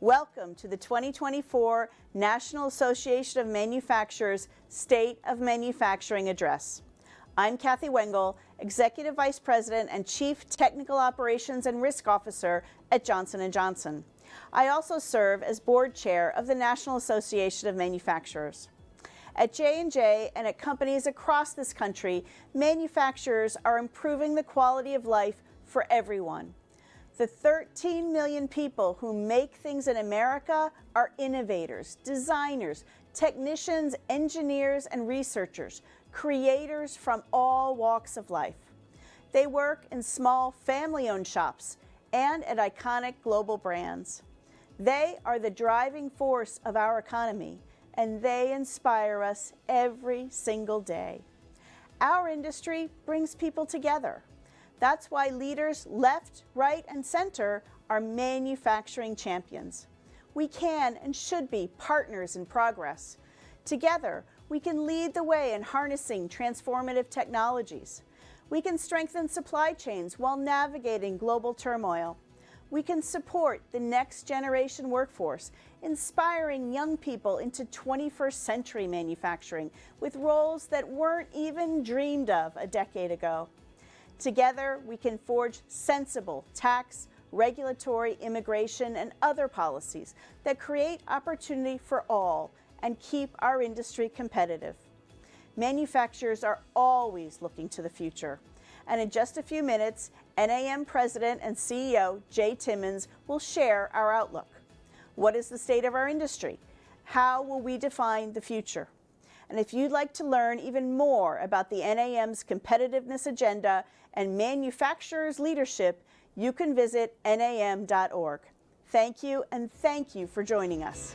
Welcome to the 2024 National Association of Manufacturers State of Manufacturing Address. I'm Kathy Wengel, Executive Vice President and Chief Technical Operations and Risk Officer at Johnson & Johnson. I also serve as Board Chair of the National Association of Manufacturers. At J&J and at companies across this country, manufacturers are improving the quality of life for everyone. The 13 million people who make things in America are innovators, designers, technicians, engineers, and researchers, creators from all walks of life. They work in small family-owned shops and at iconic global brands. They are the driving force of our economy, and they inspire us every single day. Our industry brings people together. That's why leaders left, right, and center are manufacturing champions. We can and should be partners in progress. Together, we can lead the way in harnessing transformative technologies. We can strengthen supply chains while navigating global turmoil. We can support the next generation workforce, inspiring young people into 21st century manufacturing with roles that weren't even dreamed of a decade ago. Together, we can forge sensible tax, regulatory, immigration, and other policies that create opportunity for all and keep our industry competitive. Manufacturers are always looking to the future. And in just a few minutes, NAM President and CEO Jay Timmons will share our outlook. What is the state of our industry? How will we define the future? And if you'd like to learn even more about the NAM's competitiveness agenda and manufacturers' leadership, you can visit nam.org. Thank you, and thank you for joining us.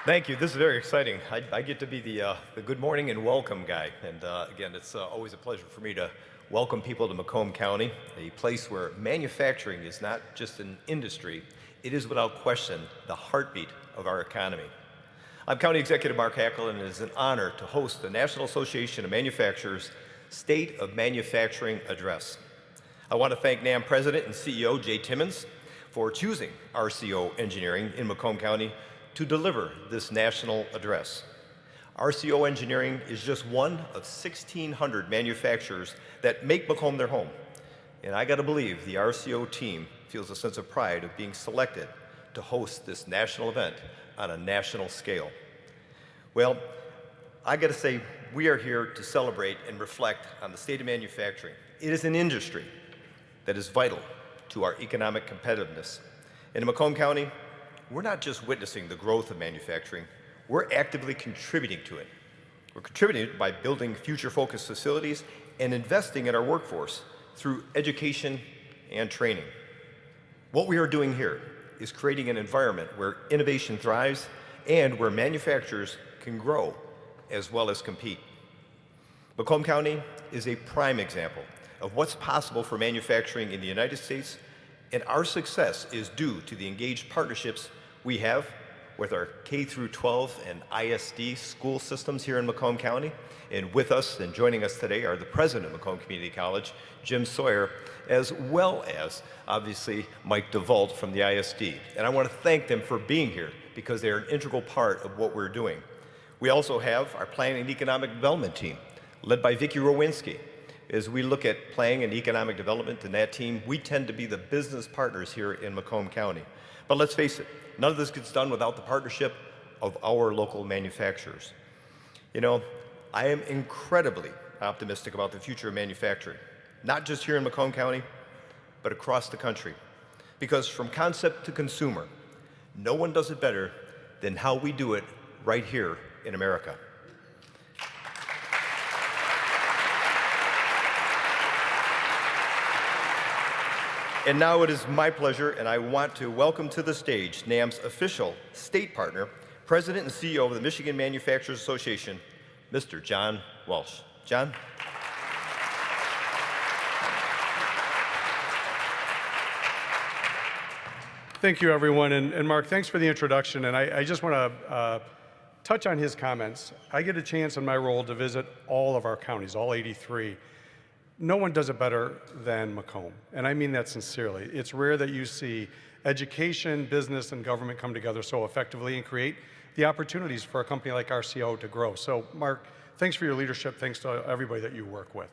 Thank you. This is very exciting. I get to be the good morning and welcome guy. And again, it's always a pleasure for me to welcome people to Macomb County, a place where manufacturing is not just an industry, it is without question the heartbeat of our economy. I'm County Executive Mark Hackel, and it is an honor to host the National Association of Manufacturers State of Manufacturing Address. I want to thank NAM President and CEO Jay Timmons for choosing RCO Engineering in Macomb County to deliver this national address. RCO Engineering is just one of 1,600 manufacturers that make Macomb their home. And I gotta believe the RCO team feels a sense of pride of being selected to host this national event on a national scale. Well, I gotta say, we are here to celebrate and reflect on the state of manufacturing. It is an industry that is vital to our economic competitiveness. In Macomb County, we're not just witnessing the growth of manufacturing, we're actively contributing to it. We're contributing by building future-focused facilities and investing in our workforce through education and training. What we are doing here is creating an environment where innovation thrives and where manufacturers can grow as well as compete. Macomb County is a prime example of what's possible for manufacturing in the United States, and our success is due to the engaged partnerships we have with our K-12 and ISD school systems here in Macomb County. And with us and joining us today are the president of Macomb Community College, Jim Sawyer, as well as, obviously, Mike DeVault from the ISD. And I want to thank them for being here because they're an integral part of what we're doing. We also have our Planning and Economic Development team, led by Vicki Rowinski. As we look at planning and economic development in that team, we tend to be the business partners here in Macomb County. But let's face it, none of this gets done without the partnership of our local manufacturers. You know, I am incredibly optimistic about the future of manufacturing, not just here in Macomb County, but across the country. Because from concept to consumer, no one does it better than how we do it right here in America. And now it is my pleasure, and I want to welcome to the stage NAM's official state partner, President and CEO of the Michigan Manufacturers Association, Mr. John Walsh. John? Thank you, everyone. And Mark, thanks for the introduction. And I just want to touch on his comments. I get a chance in my role to visit all of our counties, all 83. No one does it better than Macomb, and I mean that sincerely. It's rare that you see education, business, and government come together so effectively and create the opportunities for a company like RCO to grow. So, Mark, thanks for your leadership. Thanks to everybody that you work with.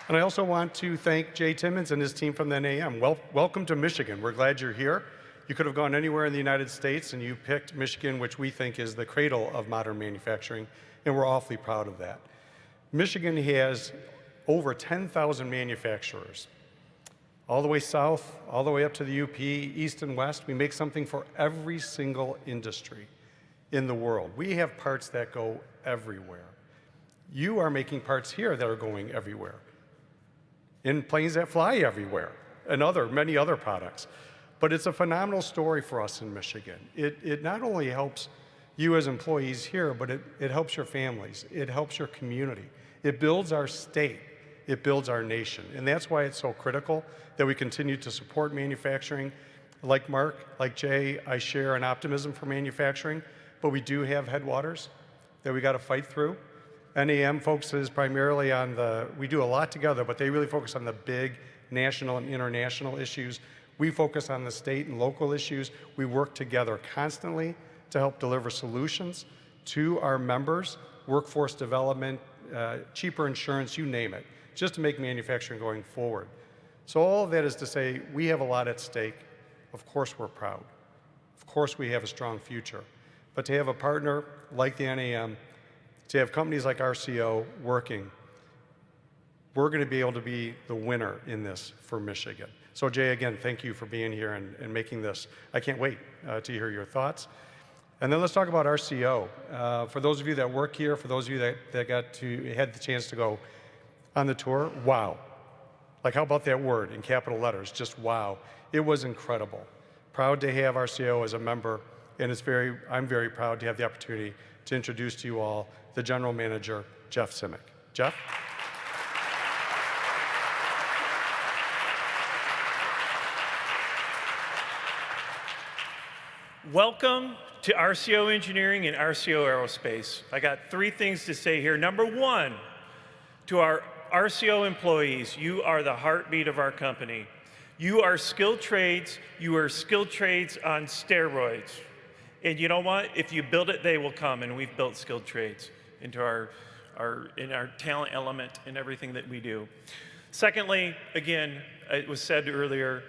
And I also want to thank Jay Timmons and his team from the NAM. Welcome to Michigan. We're glad you're here. You could have gone anywhere in the United States, and you picked Michigan, which we think is the cradle of modern manufacturing, and we're awfully proud of that. Michigan has over 10,000 manufacturers, all the way south, all the way up to the UP, east and west. We make something for every single industry in the world. We have parts that go everywhere. You are making parts here that are going everywhere, in planes that fly everywhere, and many other products. But it's a phenomenal story for us in Michigan. It not only helps you as employees here, but it helps your families. It helps your community. It builds our state. It builds our nation. And that's why it's so critical that we continue to support manufacturing. Like Mark, like Jay, I share an optimism for manufacturing, but we do have headwaters that we got to fight through. NAM focuses primarily on we do a lot together, but they really focus on the big national and international issues. We focus on the state and local issues. We work together constantly to help deliver solutions to our members, workforce development, cheaper insurance, you name it, just to make manufacturing going forward. So all of that is to say, we have a lot at stake. Of course we're proud. Of course we have a strong future. But to have a partner like the NAM, to have companies like RCO working, we're going to be able to be the winner in this for Michigan. So Jay, again, thank you for being here and making this. I can't wait to hear your thoughts. And then let's talk about RCO. For those of you that work here, for those of you that had the chance to go on the tour, wow. Like, how about that word in capital letters? Just wow. It was incredible. Proud to have RCO as a member, and I'm very proud to have the opportunity to introduce to you all the General Manager, Jeff Simic. Jeff? Welcome to RCO Engineering and RCO Aerospace. I got 3 things to say here. Number 1, to our RCO employees, you are the heartbeat of our company. You are skilled trades. You are skilled trades on steroids. And you know what? If you build it, they will come. And we've built skilled trades into our talent element in everything that we do. Secondly, again, it was said earlier,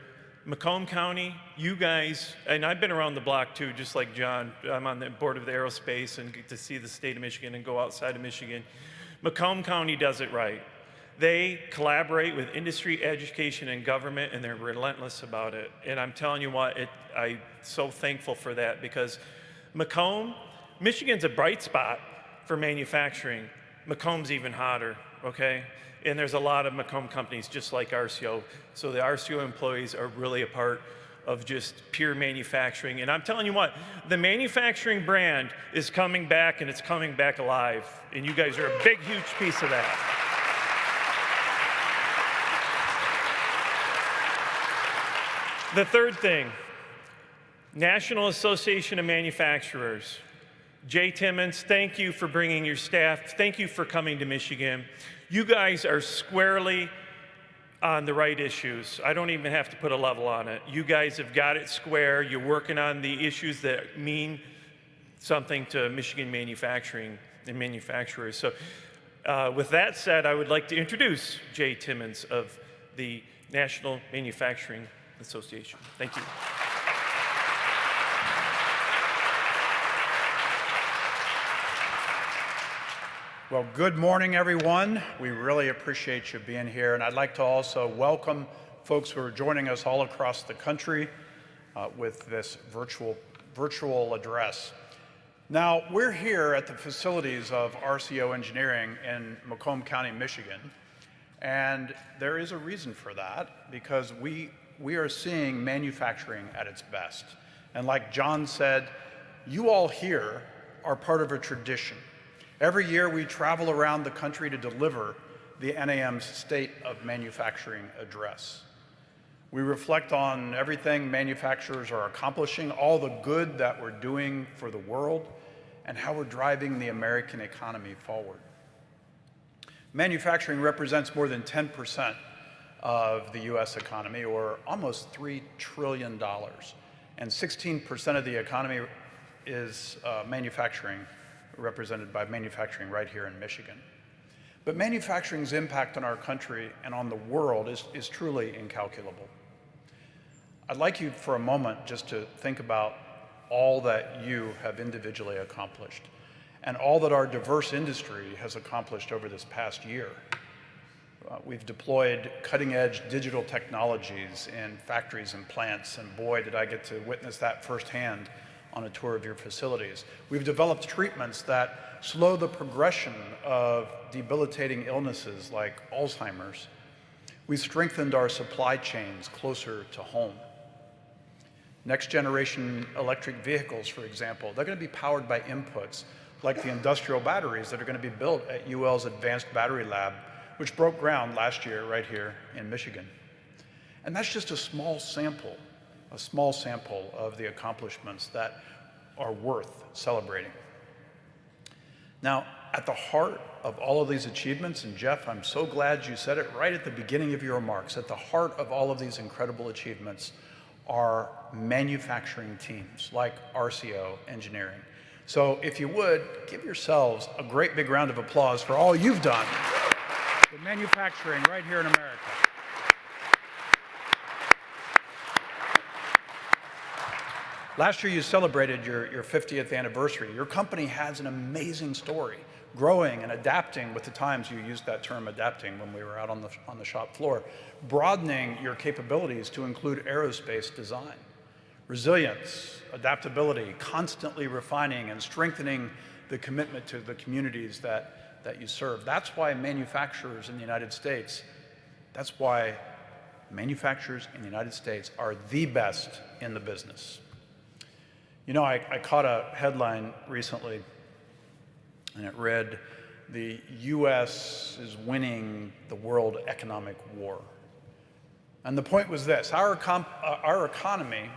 Macomb County, you guys, and I've been around the block too, just like John. I'm on the board of the aerospace and get to see the state of Michigan and go outside of Michigan. Macomb County does it right. They collaborate with industry, education, and government, and they're relentless about it. And I'm telling you what, I'm so thankful for that, because Macomb, Michigan's a bright spot for manufacturing. Macomb's even hotter, okay? And there's a lot of Macomb companies just like RCO. So the RCO employees are really a part of just pure manufacturing. And I'm telling you what, the manufacturing brand is coming back, and it's coming back alive. And you guys are a big, huge piece of that. The third thing, National Association of Manufacturers. Jay Timmons, thank you for bringing your staff. Thank you for coming to Michigan. You guys are squarely on the right issues. I don't even have to put a level on it. You guys have got it square. You're working on the issues that mean something to Michigan manufacturing and manufacturers. So with that said, I would like to introduce Jay Timmons of the National Manufacturing Association. Thank you. Well, good morning, everyone. We really appreciate you being here, and I'd like to also welcome folks who are joining us all across the country with this virtual address. Now, we're here at the facilities of RCO Engineering in Macomb County, Michigan, and there is a reason for that, because we are seeing manufacturing at its best. And like John said, you all here are part of a tradition. Every year we travel around the country to deliver the NAM's State of Manufacturing Address. We reflect on everything manufacturers are accomplishing, all the good that we're doing for the world, and how we're driving the American economy forward. Manufacturing represents more than 10% of the US economy, or almost $3 trillion. And 16% of the economy is manufacturing, represented by manufacturing right here in Michigan. But manufacturing's impact on our country and on the world is truly incalculable. I'd like you for a moment just to think about all that you have individually accomplished and all that our diverse industry has accomplished over this past year. We've deployed cutting-edge digital technologies in factories and plants, and boy, did I get to witness that firsthand on a tour of your facilities. We've developed treatments that slow the progression of debilitating illnesses like Alzheimer's. We've strengthened our supply chains closer to home. Next generation electric vehicles, for example, they're going to be powered by inputs like the industrial batteries that are going to be built at UL's Advanced Battery Lab, which broke ground last year right here in Michigan. And that's just a small sample of the accomplishments that are worth celebrating. Now, at the heart of all of these achievements, and Jeff, I'm so glad you said it right at the beginning of your remarks, at the heart of all of these incredible achievements are manufacturing teams like RCO Engineering. So if you would, give yourselves a great big round of applause for all you've done with manufacturing right here in America. Last year you celebrated your 50th anniversary. Your company has an amazing story, growing and adapting with the times. You used that term, adapting, when we were out on the shop floor, broadening your capabilities to include aerospace design, resilience, adaptability, constantly refining and strengthening the commitment to the communities that you serve. That's why manufacturers in the United States are the best in the business. You know, I caught a headline recently, and it read, "The U.S. is winning the world economic war." And the point was this: our economy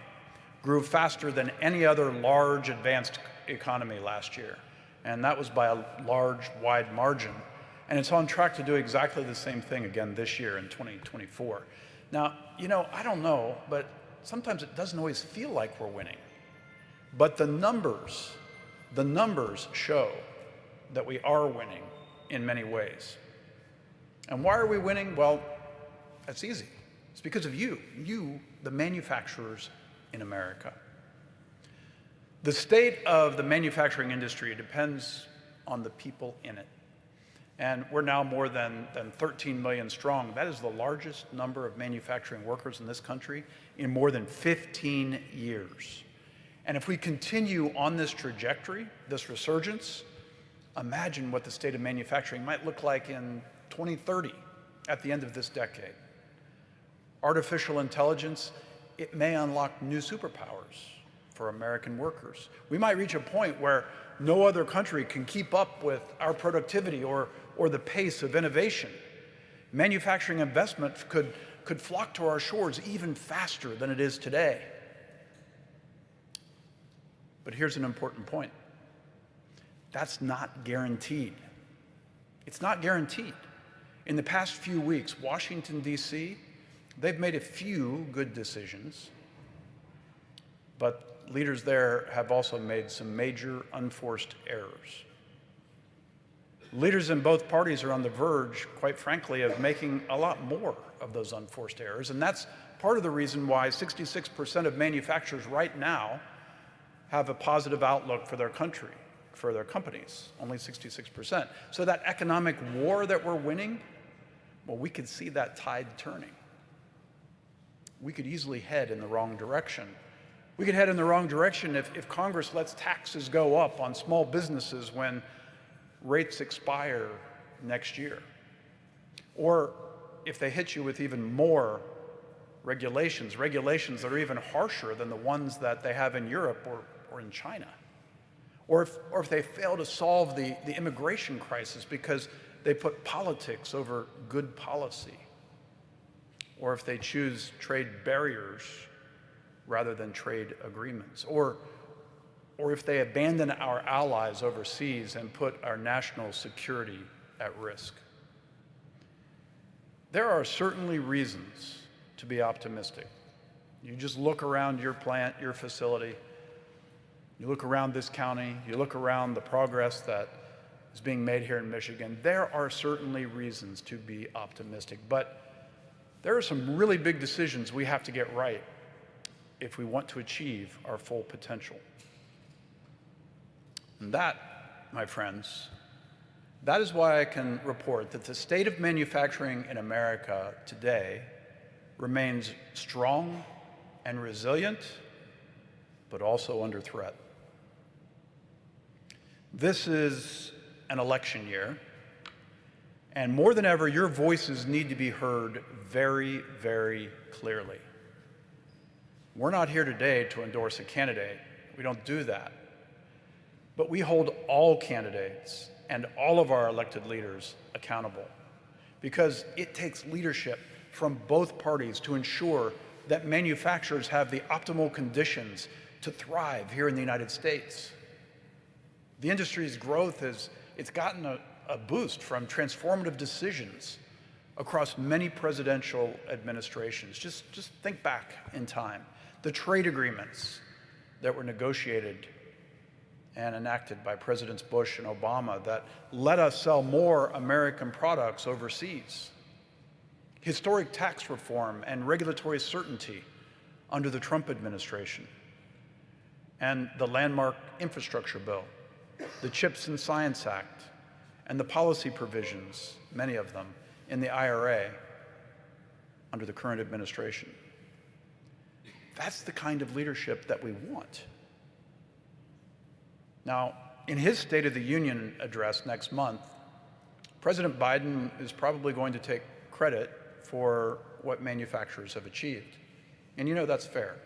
grew faster than any other large advanced economy last year. And that was by a large, wide margin. And it's on track to do exactly the same thing again this year in 2024. Now, you know, I don't know, but sometimes it doesn't always feel like we're winning. But the numbers show that we are winning in many ways. And why are we winning? Well, that's easy. It's because of you, the manufacturers in America. The state of the manufacturing industry depends on the people in it. And we're now more than 13 million strong. That is the largest number of manufacturing workers in this country in more than 15 years. And if we continue on this trajectory, this resurgence, imagine what the state of manufacturing might look like in 2030, at the end of this decade. Artificial intelligence, it may unlock new superpowers for American workers. We might reach a point where no other country can keep up with our productivity or the pace of innovation. Manufacturing investment could flock to our shores even faster than it is today. But here's an important point. That's not guaranteed. It's not guaranteed. In the past few weeks, Washington, D.C., they've made a few good decisions, but leaders there have also made some major unforced errors. Leaders in both parties are on the verge, quite frankly, of making a lot more of those unforced errors, and that's part of the reason why 66% of manufacturers right now have a positive outlook for their country, for their companies, only 66%. So that economic war that we're winning, well, we could see that tide turning. We could easily head in the wrong direction. We could head in the wrong direction if Congress lets taxes go up on small businesses when rates expire next year. Or if they hit you with even more regulations that are even harsher than the ones that they have in Europe or in China. Or if they fail to solve the immigration crisis because they put politics over good policy. or if they choose trade barriers rather than trade agreements, or if they abandon our allies overseas and put our national security at risk. There are certainly reasons to be optimistic. You just look around your plant, your facility, you look around this county, you look around the progress that is being made here in Michigan. There are certainly reasons to be optimistic, but there are some really big decisions we have to get right if we want to achieve our full potential. And that, my friends, that is why I can report that the state of manufacturing in America today remains strong and resilient, but also under threat. This is an election year, and more than ever, your voices need to be heard very, very clearly. We're not here today to endorse a candidate. We don't do that. But we hold all candidates and all of our elected leaders accountable, because it takes leadership from both parties to ensure that manufacturers have the optimal conditions to thrive here in the United States. The industry's growth it's gotten a boost from transformative decisions across many presidential administrations. Just think back in time. The trade agreements that were negotiated and enacted by Presidents Bush and Obama that let us sell more American products overseas. Historic tax reform and regulatory certainty under the Trump administration. And the landmark infrastructure bill, the CHIPS and Science Act, and the policy provisions, many of them, in the IRA under the current administration. That's the kind of leadership that we want. Now, in his State of the Union address next month, President Biden is probably going to take credit for what manufacturers have achieved. And you know that's fair.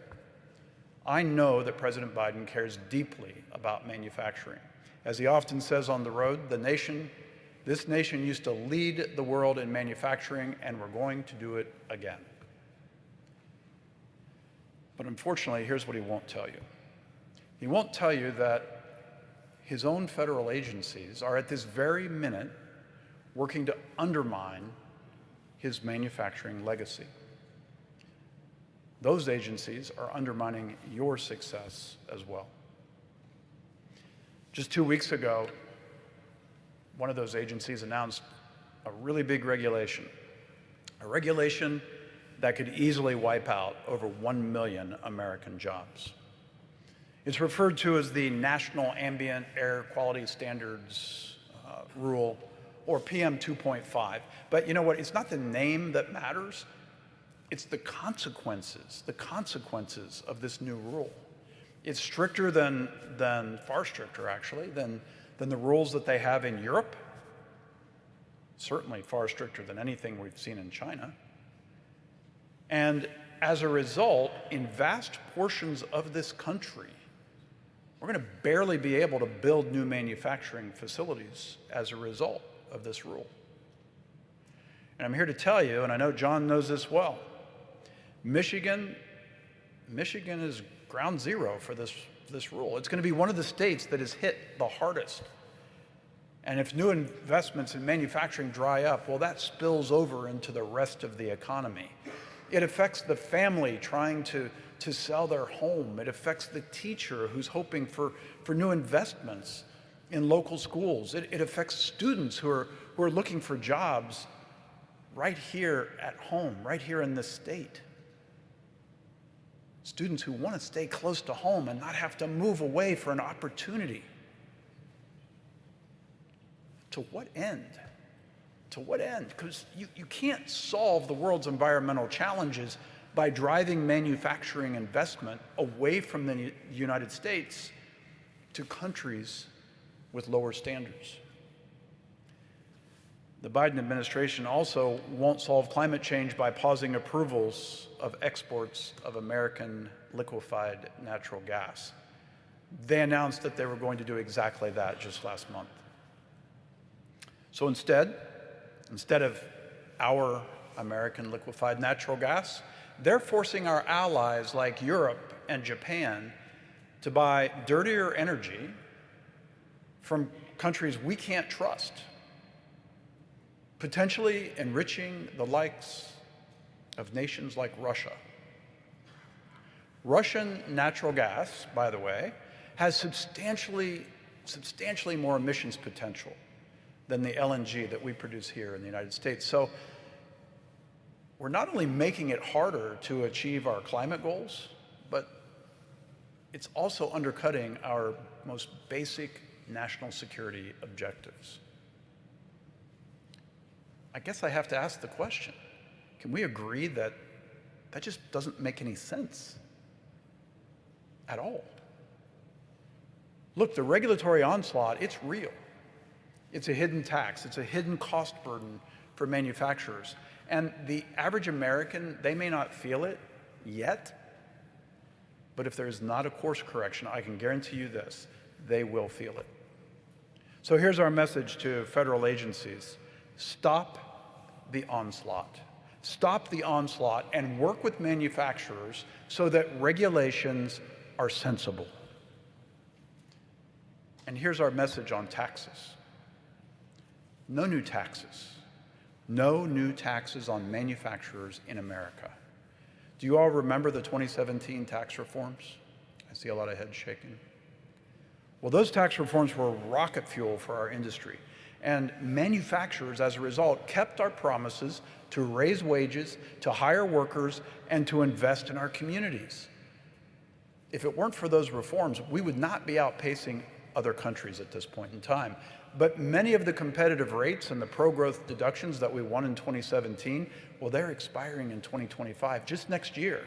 I know that President Biden cares deeply about manufacturing. As he often says on the road, this nation used to lead the world in manufacturing, and we're going to do it again. But unfortunately, here's what he won't tell you. He won't tell you that his own federal agencies are at this very minute working to undermine his manufacturing legacy. Those agencies are undermining your success as well. Just 2 weeks ago, one of those agencies announced a really big regulation, a regulation that could easily wipe out over 1 million American jobs. It's referred to as the National Ambient Air Quality Standards Rule, or PM 2.5. But you know what? It's not the name that matters. It's the consequences of this new rule. It's stricter far stricter actually, than the rules that they have in Europe. Certainly far stricter than anything we've seen in China. And as a result, in vast portions of this country, we're going to barely be able to build new manufacturing facilities as a result of this rule. And I'm here to tell you, and I know John knows this well, Michigan is ground zero for this rule. It's going to be one of the states that is hit the hardest. And if new investments in manufacturing dry up, well, that spills over into the rest of the economy. It affects the family trying to sell their home. It affects the teacher who's hoping for new investments in local schools. It affects students who are looking for jobs right here at home, right here in this state. Students who want to stay close to home and not have to move away for an opportunity. To what end? To what end? Because you can't solve the world's environmental challenges by driving manufacturing investment away from the United States to countries with lower standards. The Biden administration also won't solve climate change by pausing approvals of exports of American liquefied natural gas. They announced that they were going to do exactly that just last month. So instead of our American liquefied natural gas. They're forcing our allies like Europe and Japan to buy dirtier energy from countries we can't trust, potentially enriching the likes of nations like Russia. Russian natural gas, by the way, has substantially more emissions potential than the LNG that we produce here in the United States. So we're not only making it harder to achieve our climate goals, but it's also undercutting our most basic national security objectives. I guess I have to ask the question, can we agree that that just doesn't make any sense at all? Look, the regulatory onslaught, it's real. It's a hidden tax. It's a hidden cost burden for manufacturers. And the average American, they may not feel it yet, but if there's not a course correction, I can guarantee you this, they will feel it. So here's our message to federal agencies. Stop the onslaught. Stop the onslaught and work with manufacturers so that regulations are sensible. And here's our message on taxes. No new taxes. No new taxes on manufacturers in America. Do you all remember the 2017 tax reforms? I see a lot of heads shaking. Well, those tax reforms were rocket fuel for our industry. And manufacturers, as a result, kept our promises to raise wages, to hire workers, and to invest in our communities. If it weren't for those reforms, we would not be outpacing other countries at this point in time. But many of the competitive rates and the pro-growth deductions that we won in 2017, well, they're expiring in 2025, just next year.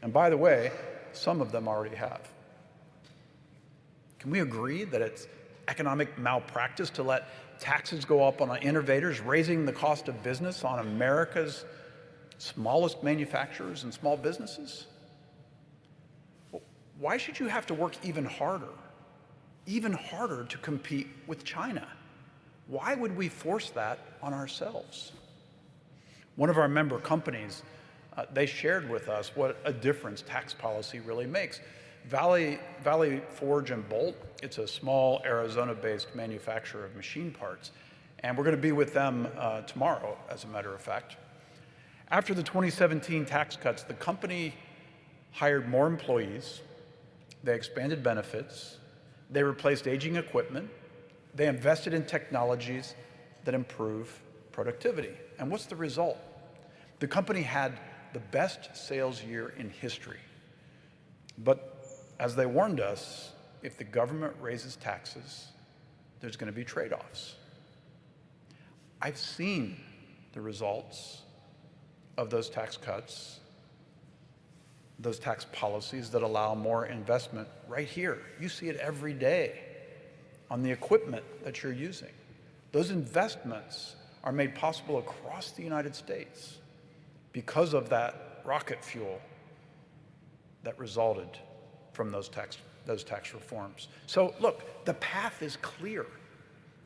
And by the way, some of them already have. Can we agree that it's economic malpractice to let taxes go up on innovators, raising the cost of business on America's smallest manufacturers and small businesses? Well, why should you have to work even harder to compete with China? Why would we force that on ourselves? One of our member companies, they shared with us what a difference tax policy really makes. Valley Forge and Bolt, it's a small Arizona-based manufacturer of machine parts, and we're going to be with them tomorrow, as a matter of fact. After the 2017 tax cuts, the company hired more employees, they expanded benefits, they replaced aging equipment, they invested in technologies that improve productivity. And what's the result? The company had the best sales year in history. But as they warned us, if the government raises taxes, there's going to be trade-offs. I've seen the results of those tax cuts, those tax policies that allow more investment right here. You see it every day on the equipment that you're using. Those investments are made possible across the United States because of that rocket fuel that resulted from those tax reforms. So look, the path is clear.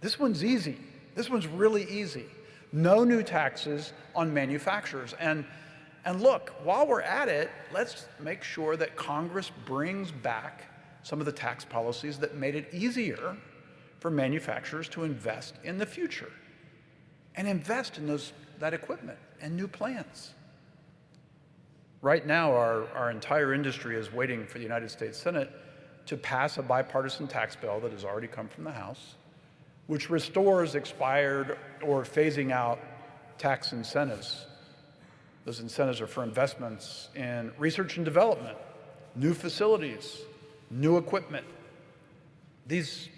This one's easy. This one's really easy. No new taxes on manufacturers. And look, while we're at it, let's make sure that Congress brings back some of the tax policies that made it easier for manufacturers to invest in the future and invest in that equipment and new plants. Right now, our entire industry is waiting for the United States Senate to pass a bipartisan tax bill that has already come from the House, which restores expired or phasing out tax incentives. Those incentives are for investments in research and development, new facilities, new equipment. These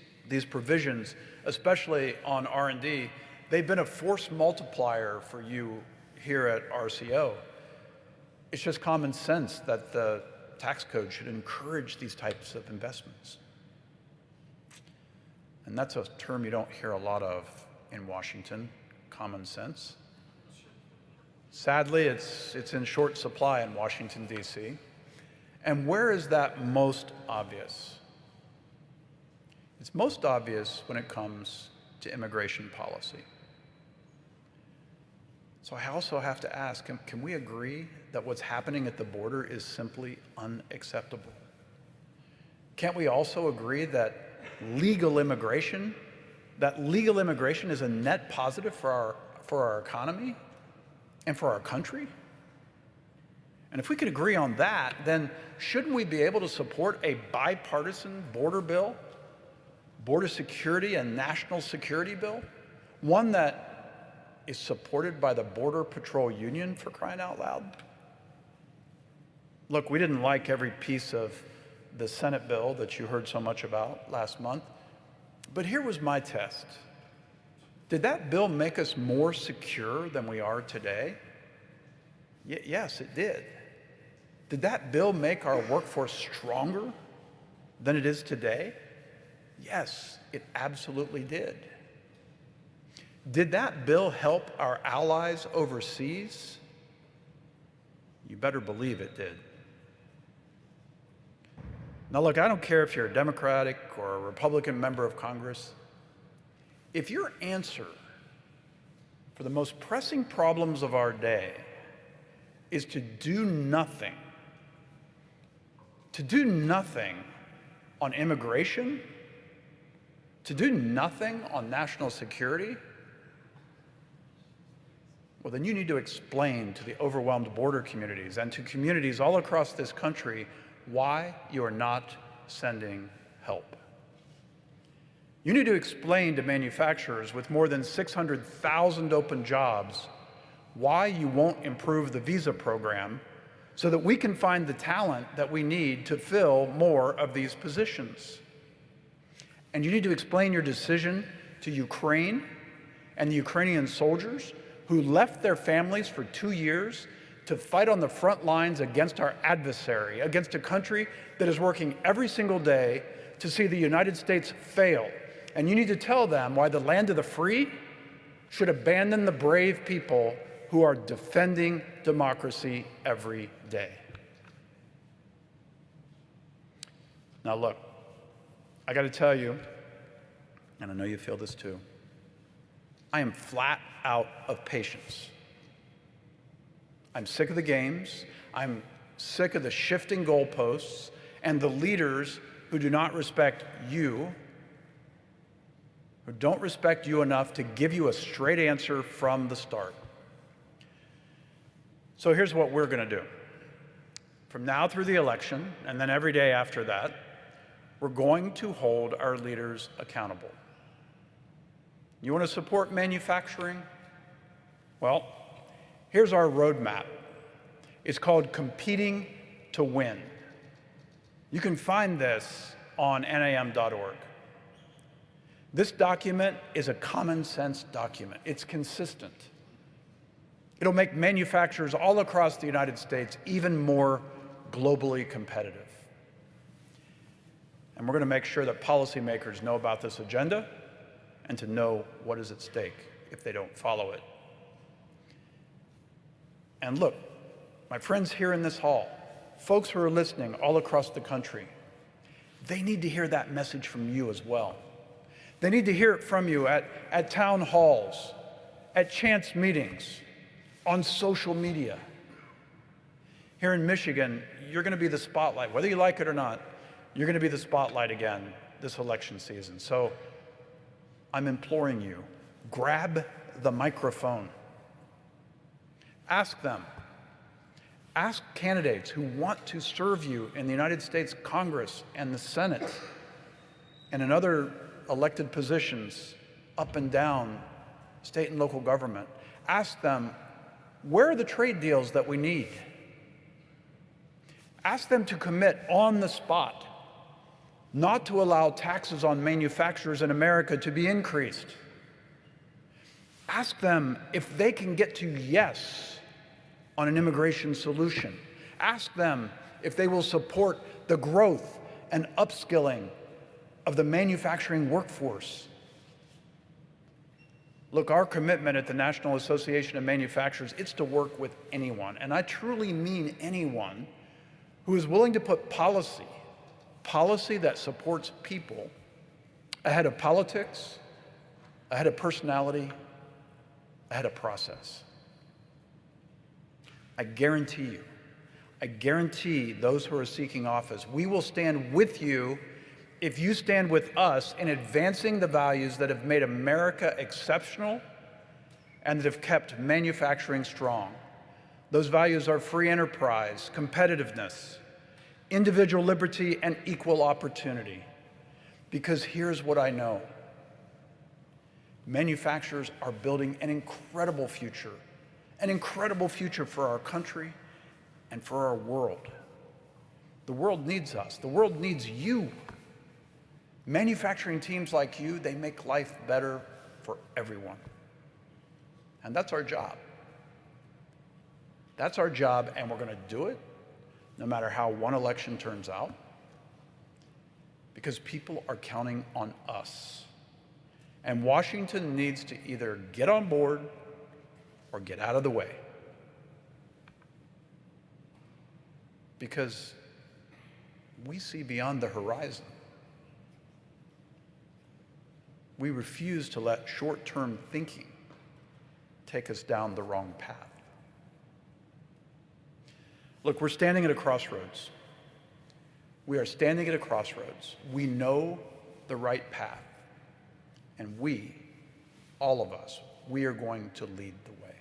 provisions, especially on R&D, they've been a force multiplier for you here at RCO. It's just common sense that the tax code should encourage these types of investments. And that's a term you don't hear a lot of in Washington, common sense. Sadly, it's in short supply in Washington, D.C. And where is that most obvious? It's most obvious when it comes to immigration policy. So I also have to ask, can we agree that what's happening at the border is simply unacceptable? Can't we also agree that legal immigration is a net positive for our economy and for our country? And if we could agree on that, then shouldn't we be able to support a bipartisan border bill, border security and national security bill, one that is supported by the Border Patrol Union, for crying out loud? Look, we didn't like every piece of the Senate bill that you heard so much about last month, but here was my test. Did that bill make us more secure than we are today? Yes, it did. Did that bill make our workforce stronger than it is today? Yes, it absolutely did. Did that bill help our allies overseas? You better believe it did. Now look, I don't care if you're a Democratic or a Republican member of Congress. If your answer for the most pressing problems of our day is to do nothing on immigration, to do nothing on national security, well, then you need to explain to the overwhelmed border communities and to communities all across this country why you are not sending help. You need to explain to manufacturers with more than 600,000 open jobs why you won't improve the visa program so that we can find the talent that we need to fill more of these positions. And you need to explain your decision to Ukraine and the Ukrainian soldiers who left their families for 2 years to fight on the front lines against our adversary, against a country that is working every single day to see the United States fail. And you need to tell them why the land of the free should abandon the brave people who are defending democracy every day. Now look, I got to tell you, and I know you feel this too, I am flat out of patience. I'm sick of the games. I'm sick of the shifting goalposts and the leaders who do not respect you, who don't respect you enough to give you a straight answer from the start. So here's what we're going to do. From now through the election, and then every day after that, we're going to hold our leaders accountable. You want to support manufacturing? Well, here's our roadmap. It's called Competing to Win. You can find this on NAM.org. This document is a common sense document. It's consistent. It'll make manufacturers all across the United States even more globally competitive. And we're going to make sure that policymakers know about this agenda and to know what is at stake if they don't follow it. And look, my friends here in this hall, folks who are listening all across the country, they need to hear that message from you as well. They need to hear it from you at town halls, at chance meetings, on social media. Here in Michigan, you're going to be the spotlight. Whether you like it or not, you're going to be the spotlight again this election season. So I'm imploring you, grab the microphone. Ask them. Ask candidates who want to serve you in the United States Congress and the Senate and in other elected positions up and down state and local government. Ask them, where are the trade deals that we need? Ask them to commit on the spot not to allow taxes on manufacturers in America to be increased. Ask them if they can get to yes on an immigration solution. Ask them if they will support the growth and upskilling of the manufacturing workforce. Look, our commitment at the National Association of Manufacturers, it's to work with anyone, and I truly mean anyone, who is willing to put policy that supports people ahead of politics, ahead of personality, ahead of process. I guarantee those who are seeking office, we will stand with you if you stand with us in advancing the values that have made America exceptional and that have kept manufacturing strong. Those values are free enterprise, competitiveness, individual liberty, and equal opportunity. Because here's what I know. Manufacturers are building an incredible future for our country and for our world. The world needs us. The world needs you. Manufacturing teams like you, they make life better for everyone. And that's our job. That's our job, and we're going to do it no matter how one election turns out, because people are counting on us. And Washington needs to either get on board or get out of the way. Because we see beyond the horizon. We refuse to let short-term thinking take us down the wrong path. Look, we're standing at a crossroads. We are standing at a crossroads. We know the right path. And we, all of us, we are going to lead the way.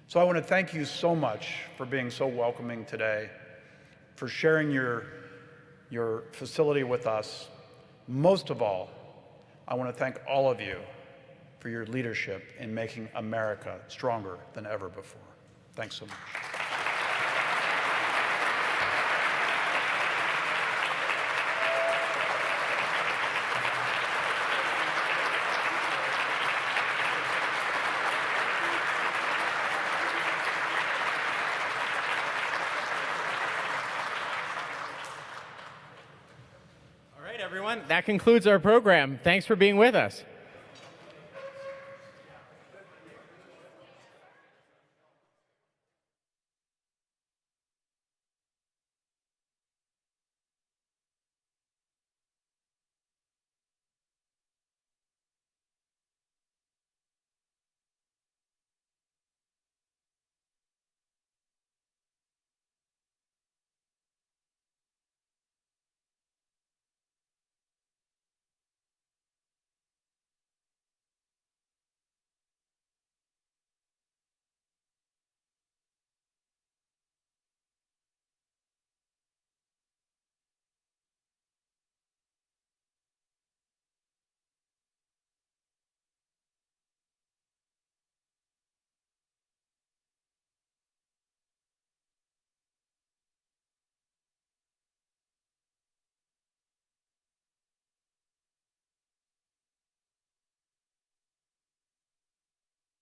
So I want to thank you so much for being so welcoming today, for sharing your facility with us. Most of all, I want to thank all of you for your leadership in making America stronger than ever before. Thanks so much. Everyone, that concludes our program. Thanks for being with us.